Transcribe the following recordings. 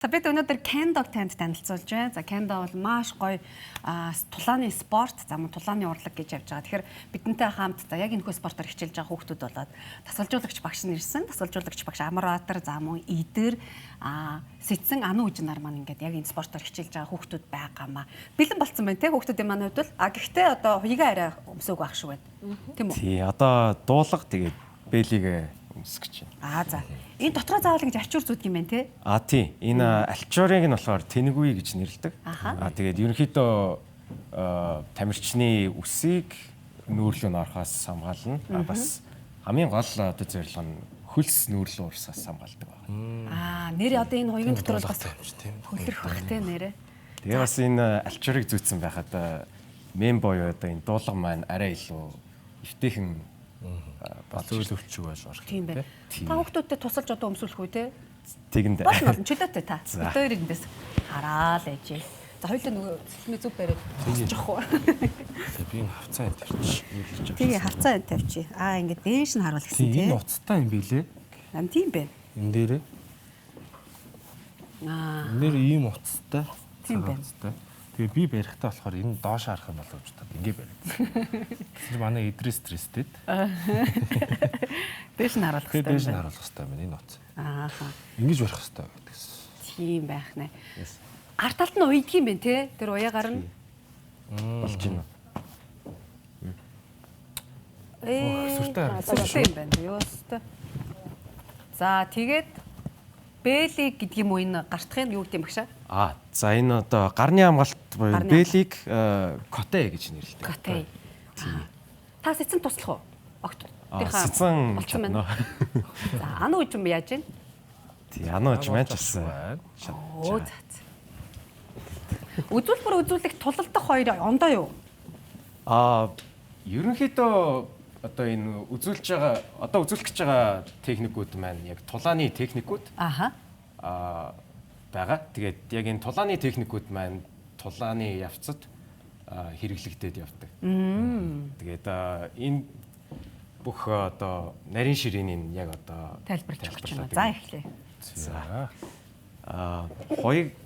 За бид өнөөдөр Kendo танд танилцуулж байна. За Kendo бол маш гоё тулааны спорт, за мөн тулааны урлаг гэж явж байгаа. Тэгэхээр бидэнтэй хамт за яг энэхүү спортоор хичээлж байгаа хүүхдүүд болоод тасгалжуулагч багш нь ирсэн. Тасгалжуулагч багш Амраатар, за мөн Идэр, Сэцэн, Ану үжинар маань ингээд яг энэ спортоор хичээлж байгаа хүүхдүүд байгаамаа. Бэлэн болцсон байна те хүүхдүүдийн маань хувьд бол гэхдээ одоо хуйгаа арай өмсөөг байх шиг байна. Тийм үү? Тий, одоо дуулга тэгээд бэлийг өмсгөж байна. За. Энэ дотроо заавал гэж альчуур зүүдэг юм байна те? Тий. Энэ альчуурыг нь болохоор тэнэгүй гэж нэрлэдэг. Тэгээд ерөнхийдөө тамирчны үсийг нүүрлүү орохоос хамгаална. Бас хамгийн гол одоо зорилго нь хөлс нүүрлүү урсаас хамгаалдаг байна. Нэр одоо энэ хоёрын дотор бол бас хөлрөх бах те нэрэ. Тэгээ бас энэ альчуурыг зүүцсэн байхад мен боёо одоо энэ дуулга маань арай илүү эвтэйхэн зөвлөвчөг болгох тийм байна. Та хүүхдүүдтэй тусалж одоо өмсүүлэх үү те? Тэгэндээ. Болно чөлөөтэй та. Өдөр эндээс хараал ээжээ. За хоёулаа нөгөө сэлмээ зүг бариад тусчих уу. Би хавцаа энэ тавьчих. Тэгээ хавцаа энэ тавьчих. Ингээд дээш нь харуул гэсэн тийм. Энэ уцтай юм билээ. Тийм байна. Энэ дээрээ. Нэр ийм уцтай. Тийм байна. Тэгээ би барихтаа болохоор энэ доош харах юм болов ч та ингээ бариад. Тэр манай Идрис стресстэй. Дээш нь харуулах хэрэгтэй. Дээш нь харуулах хэрэгтэй байна энэ уц. Ингэж барих хэрэгтэй гэдэгс. Тийм байх нэ. Арт талд нь уйдг юм бэ те? Тэр уяагаар нь болж байна. Сүртэй юм байна. Ёостой. За тэгээд бэлиг гэдэг юм уу энэ гартхын юу гэдэг юм багшаа? За энэ одоо гарны хамгаалт буюу бэлиг коте гэж нэрлэдэг. Коте. Та сэцэн туслах уу? Огтдынхаа сэцэн чадна. За Ану үжим яаж вэ? Тий, Ану үжим яаж болсон? Үзүүлбэр үзүүлэх тулалдах хоёр ондоо юу? Ерөнхийдөө одоо энэ үзүүлж гэж байгаа техникүүд маань яг тулааны техникүүд. Байгаа. Тэгээд яг энэ тулааны техникүүд маань тулааны явцад хэрэглэгдээд явдаг. Тэгээд энэ бүх одоо нарийн ширээний яг одоо тайлбарлаж өгч байна. За эхлэе. За. Хоёг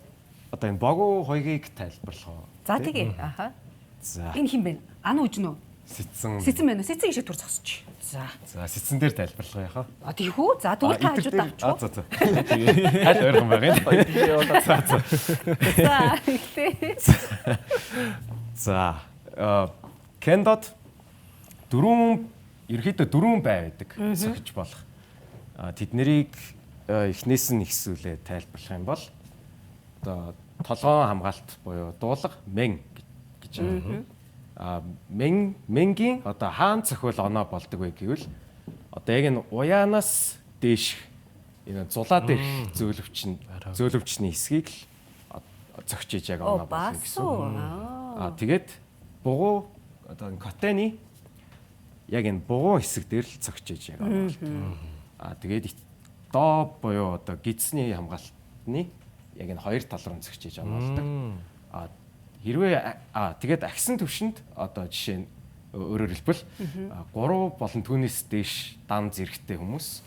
одоо энэ богу хоёгийг тайлбарлах уу? За тэгээ. За. Энэ хин бэ? Ану үжин үү? Сэцэн. Сэцэн байна уу? Сэцэн ишээ тур зогсож. За. Сэцэн дээр тайлбарлах яхаа. Тийхүү. За тэгвэл та хажууд авчих. За. Аль ойрхон байгаа юм. За. Эхлэе. За. Кендод ерөөхдөө дөрвөн бай байдаг. Сохиж болох. Тэд нарыг эхнээс нь ихсүүлээ тайлбарлах юм бол одоо толгоон хамгаалт буюу дуулга мен гэж байна. Менгийн одоо хаан цохиол оноо болдог вэ гэвэл одоо яг энэ уяанаас дээш энэ зулаа дээрх зөөлөвчний хэсгийг л зөгчиж яг оноо болно гэсэн. Тэгээд бугуу одоо котены яг энэ бугуу хэсэг дээр л зөгчиж яг оноо болдог. Тэгээд доо буюу одоо гидсний хамгаалтны яг энэ хоёр тал руу зөгчиж оноо болдог. Хэрвээ тэгээд агсан төвшөнд одоо жишээ нь өөрөөр хэлбэл 3 болон түүнээс дээш дан зэрэгтэй хүмүүс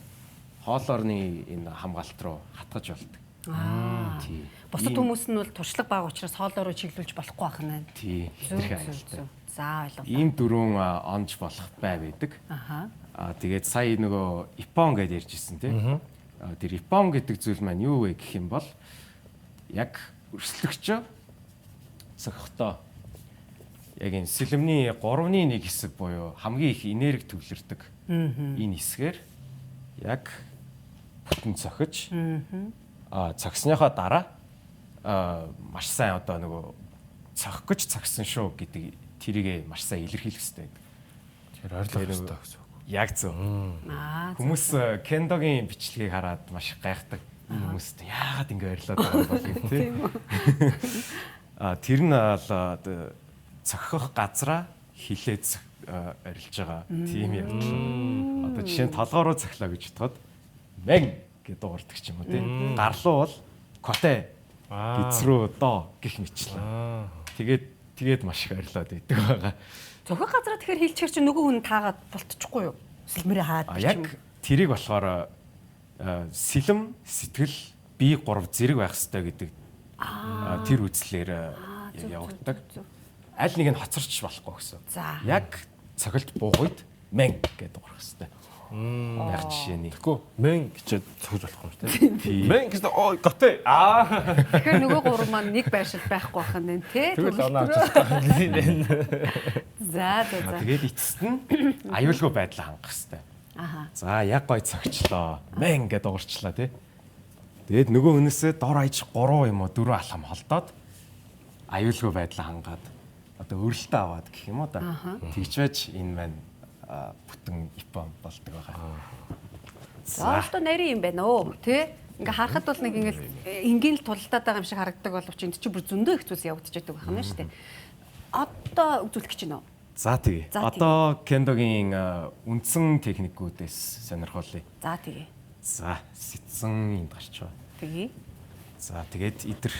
хоолорны энэ хамгаалт руу хатгаж болдог. Тий. Бусад хүмүүс нь бол туршлага бага учраас хоолоор руу чиглүүлж болохгүй байх нь. Тий. За ойлголоо. Ийм дөрвөн онж болох бай байдаг. Тэгээд сая нөгөө Япон гэдээ ярьжсэн тийм. Тэр Япон гэдэг зүйл маань юу вэ гэх юм бол яг өрсөлдөгчөө цогтой яг энэ сэлэмний 3/1 хэсэг буюу хамгийн их энерги төвлөрдөг энэ хэсгээр яг бүтэн цохиж цогсныхоо дараа маш сайн одоо нөгөө цохих гэж цогсон шүү гэдэг тэрийг маш сайн илэрхийлэх хэрэгтэй байдаг. Тэр ойрлох хэрэгтэй гэсэн үг. Яг зөв. Хүмүүс кендогийн бичлэгийг хараад маш гайхдаг. Хүмүүст яагаад ингэ ойрлоод байгаа бол юм те. Тэр нь цохих газраа хилээд арилж байгаа тийм явдал. Одоо жишээ нь толгоо руу цохлоо гэж бодоход мен гэдэг дуурдаг ч юм уу тийм. Гарлуу бол коте гиз рүү доо гих мэтлээ. Тэгээд маш их арилаад байдаг байгаа. Цохих газраа тэгэхээр хилчээр чи нөгөө хүн таагаад болтчихгүй юу? Сэлмэрээ хаад яг тэрийг болохоор сэлэм сэтгэл бие 3 зэрэг байх хэрэгтэй гэдэг тэр үзлээр явагддаг. Аль нэг нь хоцорч болохгүй гэсэн. За. Яг цохилт буух үед мен гэдэг дуурах хэрэгтэй. Яг жишээний. Тэгэхгүй мен гэж цогж болох юм шүү дээ. Мен гэж готэ. Тэгэхээр нөгөө 3 маань нэг байршил байхгүй байх нь тий. Тэгэл оноо авчихсан. За. Тэгээд эцэст нь аюулгүй байдлаа хангах хэрэгтэй. За яг гой цогчлоо. Мен гэдэг дуурчлаа тий. Тэгээд нөгөө хүнээсээ дор аяж 3 юм уу 4 алхам холдоод аюулгүй байдлаа хангаад одоо өрөлтөө аваад гэх юм уу да. Тэгж байж энэ маань бүтэн ипон болдог байгаа. За одоо нарийн юм байна өө тий. Ингээ харахад бол нэг ингээл энгийн л тулалдаад байгаа юм шиг харагддаг боловч энд чи бүр зөндөө их зүйлс явагдчихдаг байх юм шүү дээ. Одоо үзүүлэх гэж байна уу? За тэгээ. Одоо кендогийн үндсэн техникүүдээс сонирхолъё. За тэгээ. За сэтсэн энд гарч байгаа. Тэгээ. За тэгээд идэр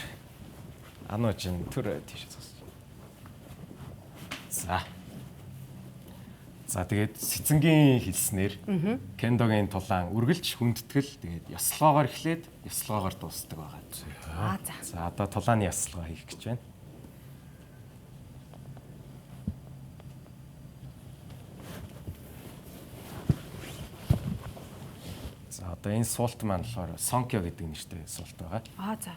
анууч н төр тийш зогсож. За тэгээд сэцэнгийн хэлснээр кендогийн тулаан үргэлж хүндэтгэл тэгээд ёслогоогоор эхлээд ёслогоогоор дуусдаг байгаа. За одоо тулааны ёслогоо хийх гэж байна. За одоо энэ суулт маань болохоор сонкё гэдэг нэртэй суулт байгаа. За.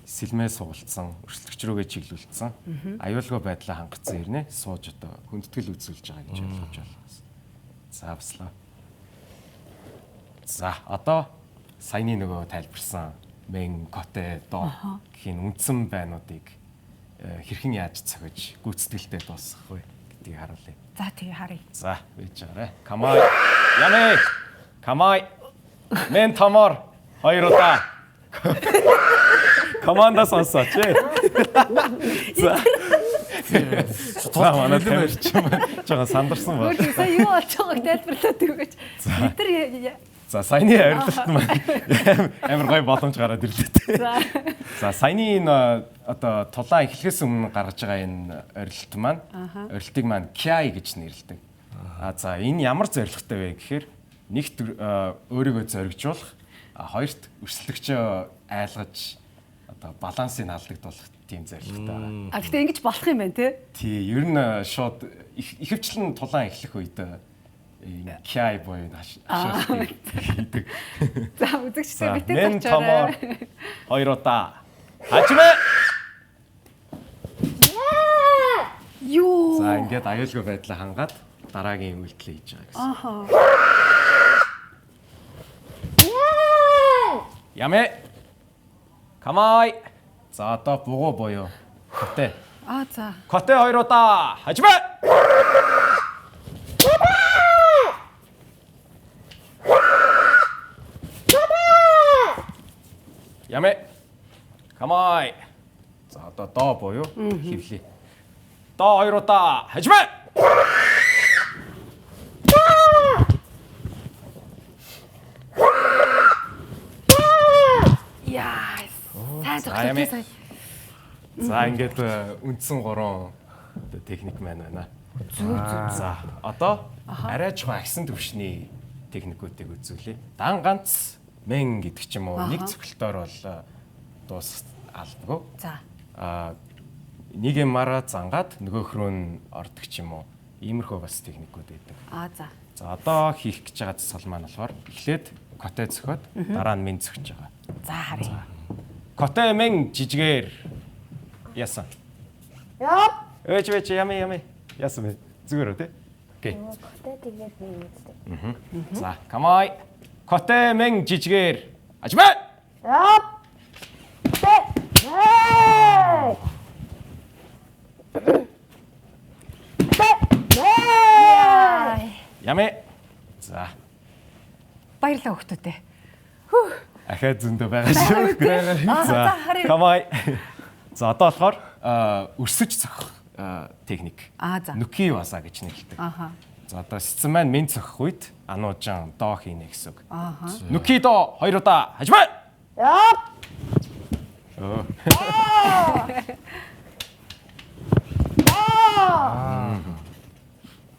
Сэлмээ суулцсан, өрсөлдөгч рүүгээ чиглүүлсэн. Аюулгүй байдлаа хангацсан ирнэ. Сууж одоо хүндэтгэл үзүүлж байгаа гэж ойлгож байна. За баслаа. За одоо саяны нөгөө тайлбарсан мен коте до гэх үндсэн байнуудыг хэрхэн яаж цохиж гүйцэтгэлтэй дуусгах вэ гэдгийг харуулъя. За тэгээ харъя. За байж байгаарэ. Камай. Яме. Камай. Мен томор. Хоёр удаа. Команда сонсооч. За. Манай тэмэрч жоо сандарсан байна. Өөр сая юу болж байгааг тайлбарлаад өгөөч. Бид За саяны арилалт маань амар гоё боломж гараад ирлээ. За саяны энэ одоо тулаан эхлэхээс өмнө гаргаж байгаа энэ арилалт маань арилтыг маань KI гэж нэрлэдэг. За энэ ямар зорилготой вэ гэхээр нэгт өөрийгөө зоригжуулах, хоёрт өрсөлдөгчөө айлгаж одоо балансыг алдагдуулах тийм зорилготой байгаа. Гэхдээ ингэж болох юм байна тий. Ер нь шууд ихэвчлэн тулаан эхлэх үед энэ KI боёо ашиглаж хийдэг. За үзэгчтэй битээ мен томор хоёр удаа. Хажимэ. Юу. За ингээд аюулгүй байдлаа хангаад дараагийн үйлдэл хийж байгаа гэсэн. Яме. Камай. За одоо бугуу боёо. Коте. За. Коте хоёр удаа. Хажимэ. Яме. Камай. За одоо доо боёо. Хевлээ. Доо хоёр удаа. Хажимэ. За ингээд үндсэн 3 техник маань байна. За одоо арай жоохон агсан төвшний техникүүдийг үзүүлье. Дан ганц мен гэдэг ч юм уу нэг цогцолтоор бол дуус албагүй. За. Нэг юмараа зангаад нөгөөх рүү нь ордог ч юм уу. Иймэрхүү бас техникүүд байдаг. За. За одоо хийх гэж байгаа засал маань болохоор эхлээд коте зөхиод дараа нь мен зөхиж байгаа. За харъя. Коте мен жижигээр яасан. Өөч яме. Яасан бэ? Зүгээр үү те? Окей. Коте тэгээд нэг үстэй. За, камай. Коте мен жижигээр ажмэ. Яме. За. Баярлалаа хүүхдүүдээ. Ахаа зөндөө байгаа шүү. За, камай. За одоо болохоор өрсөж зохих техник. За. Нүки васа гэж нэрлэдэг. За одоо сэцэн маань мен зохих үед ануужаан доо хийнэ гэсэн үг. Нүки доо хоёр удаа хажмаа.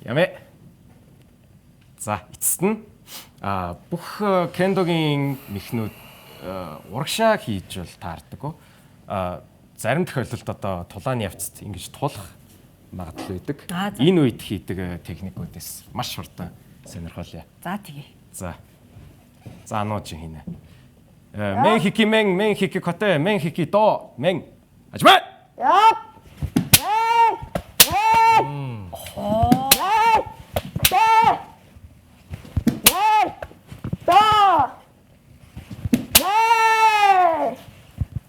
Яме. За эцэст нь бүх кендогийн мэхнүүд урагшаа хийж бол таардаггүй. Зарим тохиолдолд одоо тулааны явцад ингэж тулах магадлал байдаг. Энэ үед хийдэг техникүүдээс маш хурдан сонирхолтой. За тэгье. За. За анууж хийнэ. Мен хики коте, мен хики до, мен. Ажмаа. Яа.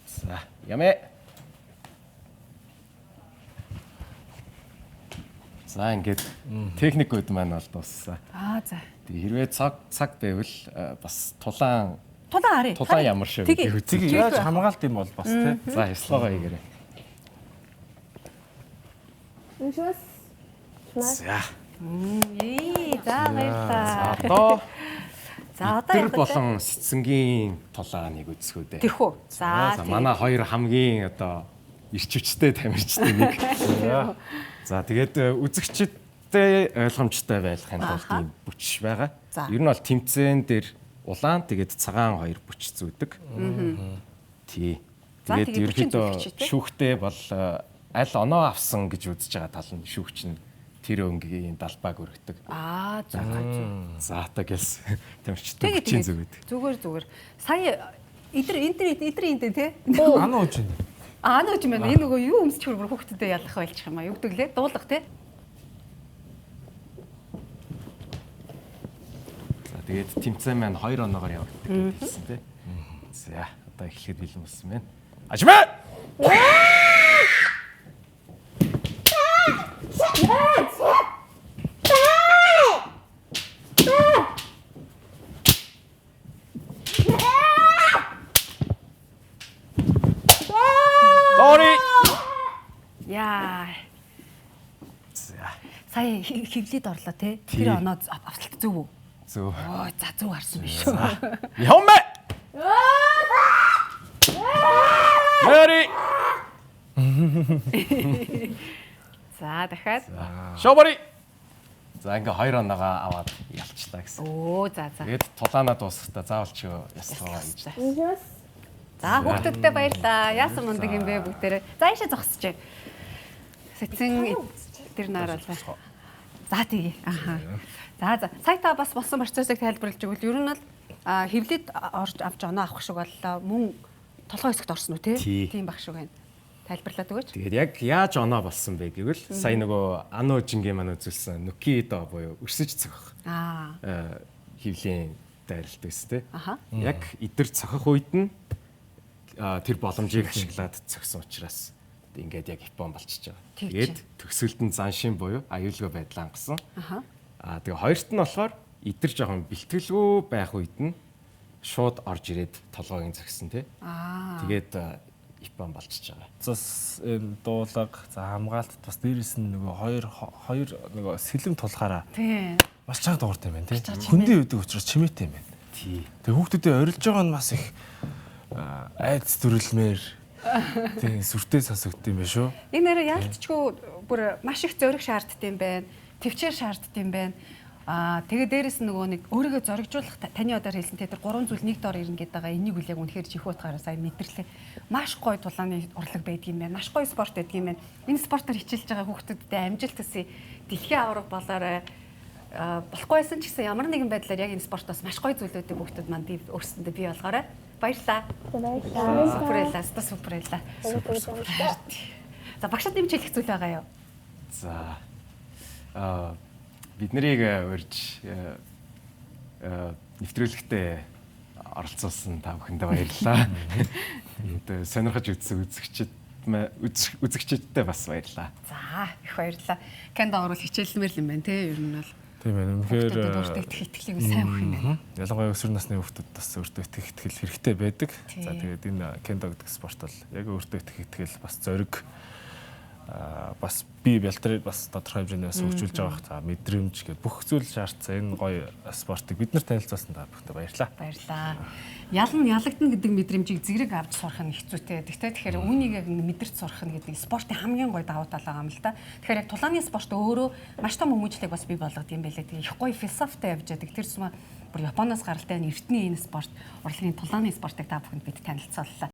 За, ямэ. За ингээд техникүүд маань бол дууссан. За. Тэгээ хэрвээ цаг байвал бас тулаан Тулаан ямар шиг Зэг яаж хамгаалт юм бол бас тий. За, яслогоо хийгээрэй. Үшөөс. За. За баярлалаа. Одоо За одоо тэр болон сэцэнгийн тулааныг үзэхүүдээ. тэрхүү. За манай хоёр хамгийн одоо ирчвчтэй тамирчтай нэг. За тэгээд үзэгчдтэй ойлгомжтой байхын тулд ийм бүч байгаа. Ер нь бол тэмцээн дээр улаан тэгээд цагаан хоёр бүч зүүдэг. Тий. Тэгээд ерөөхдөө шүүхтэй бол аль оноо авсан гэж үзэж байгаа тал нь шүүгч нь тэр өнгийн далбааг өргөдөг. зөв. За одоо гэлс тамирчтай бүчийн зүгэдэг. Зүгээр. Сая эдэр тий. Анаа ууж байна. Анаа ууж байна. Энэ нөгөө юу өмсч хөргөр хүүхдэд ялах байлчих юм аа. Юу гэдэг лээ? Дуулах тий. За тэгээд тэмцээн маань 2 оноогоор явагддаг гэсэн тий. За одоо эхлэхэд бэлэн болсон байна. Ажмаа! Дори. Яа. За. Сая хөвлөд орлоо тий. Тэр оноо авсалт зөв үү? Зөв. За зөв харсан биш үү? Ямэ. Мэри. За дахиад. Шобори. За ингээ 2 оноогоо аваад ялчлаа гэсэн. За. Тэгээд тулаанаа дуусахтаа заавал ч яслгаа хийж. Үшөөс. За хүүхдүүдтэй баярлаа. Яасан мундаг юм бэ бүгдээрээ. За ийшээ зогсож. Сэцэн тэр нааруулаа. За тэгье. За. Сая бас болсон процессыг тайлбарлаж өгвөл ер нь л хевлэд орж авч оноо авах шиг боллоо. Мөн толгой хэсэгт орсон уу тийм баг шиг байна. Тайлбарлаад өгөөч. Тэгээд яг яаж оноо болсон бэ гэвэл сая нөгөө Ануужингийн маань үзүүлсэн Нүкидо буюу өрсөж цохих. Хевлийн дайралт байсан тий. Яг идэр цохих үед нь тэр боломжийг ашиглаад цогсон учраас ингээд яг Япон болчихж байгаа. Тэгээд төгсөлд нь заншин буюу аюулгүй байдал хангасан. Тэгээ хоёрт нь болохоор идэр жоохон бэлтгэлгүй байх үед нь шууд орж ирээд толгойг зогсон тий. Тэгээд Япон болчихж байгаа. Цус энэ дуулаг за хамгаалтад бас дээрэс нь нөгөө хоёр нөгөө сэлэм тулахаараа маш чанга дуурт юм байна тий. Хөндий үйдэг учраас чимээтэй юм байна. Тий. Тэгээ хүүхдүүдэд орилж байгаа нь бас их айц төрөлмөр тий сүртэй сонсогдсон юм байна шүү. Энэ нэрээ яалтчгүй бүр маш их зориг шаарддаг юм байна. Төвчээр шаарддаг юм байна. Тэгээ дээрэс нь нөгөө нэг өөрийгөө зоригжуулах таны одоор хэлсэн тэр 3 зүйл нэг дор ирнэ гэдэг байгаа. Энийг үл яг үнэхээр чих утгаараа сайн мэдэрлээ. Маш гоё тулааны урлаг байдаг юм байна. Маш гоё спорт байдаг юм байна. Энэ спортоор хичээлж байгаа хүүхдүүдэд амжилт төсөй дэлхийн авраг болоорой болохгүй байсан ч гэсэн ямар нэгэн байдлаар яг энэ спортоос маш гоё зүйлүүдийг хүүхдүүд манд өөрсөндөө бий болгоорой. Баярлалаа. Суперлаа. За багшд нэмж хэлэх зүйл байгаа юу? За. Бид нарыг урьж нэвтрүүлэгтээ оролцуулсан та бүхэндээ баярлалаа. Сонирхож үзсэн үзэгчдтэй бас баярлалаа. За, их баярлалаа. Кенда орол хичээлмээр юм байна те ер нь бол. Тийм ээ. Үнэхээр өөртөө итгэлийг сайн өгөх юм байна. Ялангуяа өсвөр насны хүүхдүүд бас өөртөө итгэл хэрэгтэй байдаг. За тэгээд энэ кендо гэдэг спорт бол яг өөртөө итгэл бас зориг бас би бэлтрээд бас тодорхой хэмжээний бас хөгжүүлж байгаа бах. За мэдрэмж гэдэг бүх зүйл шаардсан энэ гоё спортыг бид нар танилцуулсан та бүхэнд баярлалаа. Баярлалаа. Ялагдана гэдэг мэдрэмжийг зэрэг авч сурах нь хэцүүтэй. Тэгэхээр үүнийг яг мэдэрч сурах нь гэдэг спортын хамгийн гоё давуу тал байгаа юм л да. Тэгэхээр яг тулааны спорт өөрөө маш том хүмүүжлийг бас бий болгоод юм байлээ. Тэгээ их гоё философитой явж байгаа. Тэр зүмээ бүр Японоос гаралтай эртний энэ спорт, урлагийн тулааны спортыг та бүхэнд бид танилцууллаа.